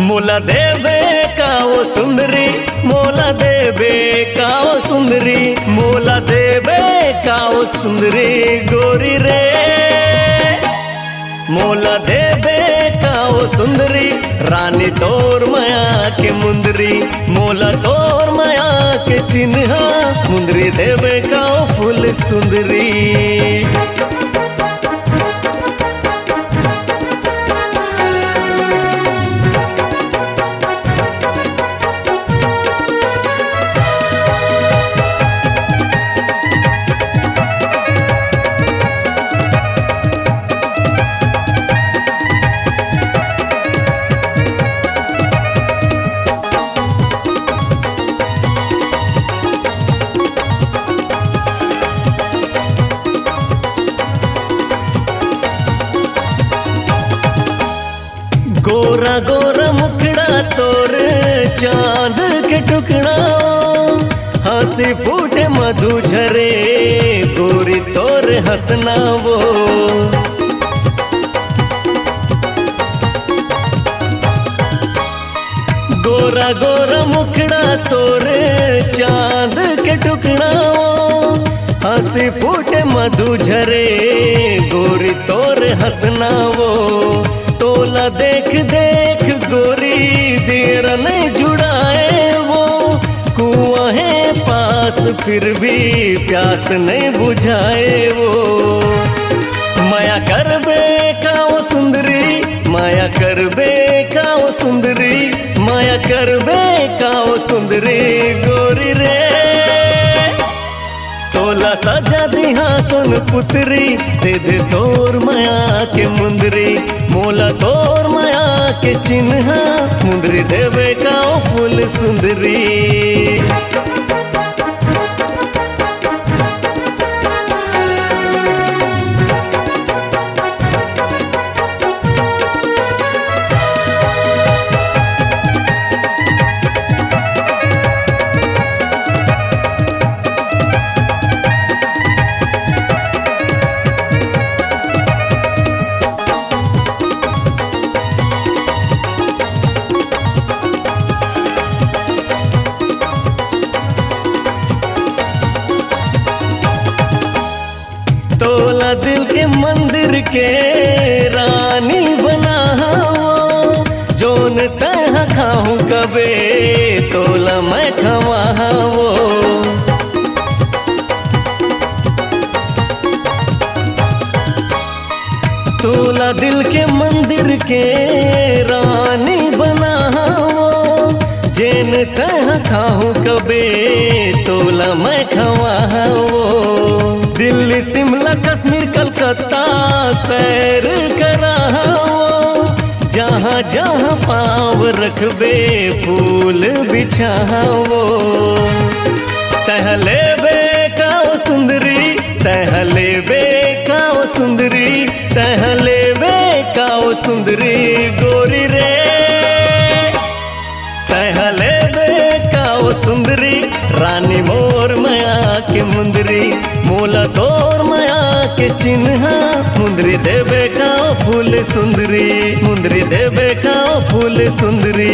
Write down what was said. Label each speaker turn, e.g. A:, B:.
A: मोला देवे काओ सुंदरी, मोला देवे काओ सुंदरी, मोला देवे काओ सुंदरी गोरी रे। मोला देवे काओ सुंदरी, रानी तोर माया के मुंदरी, मोला तोर माया के चिन्हा, मुंदरी देवे काओ फूल सुंदरी। गोरा गोरा मुखड़ा तोर चांद के टुकड़ा, हंसी फूटे मधु झरे गोरी तोर हंसना वो। गोरा गोरा मुखड़ा तोर चांद के टुकड़ा, हंसी फूटे मधु झरे गोरी तोर हंसना वो। तोला देख देख गोरी देर नहीं जुड़ाए वो, कुआं है पास फिर भी प्यास नहीं बुझाए वो। माया करबे काओ सुंदरी, माया करबे काओ सुंदरी, माया करबे काओ सुंदरी गोरी रे। तोला सजा दिहा सुन पुत्री, दे दे तोर माया के मुंदरी, मोला तोर माया के चिन्हा, मुंदरी देवे काओ फूल सुंदरी। तोला दिल के मंदिर के रानी बना वो, जोन तह खाऊं कबे तोला मैं खवा वो। तोला दिल के मंदिर के रानी बना वो, जेन तह खाऊं कबे तोला मैं खवा वो। दिल्ली शिमला कश्मीर कलकत्ता सैर करा वो, जहाँ जहाँ पाँव रखबे फूल बिछावो। टहले बे काओ सुंदरी, टहले बे काओ सुंदरी, टहले बे काओ सुंदरी गोरी रे। टहले बे काओ सुंदरी, रानी मोर माया के मुंदरी, मोला तोर माया के चिन्हा, मुंदरी देवे काओ फूल सुंदरी, मुंदरी देवे काओ फूल सुंदरी।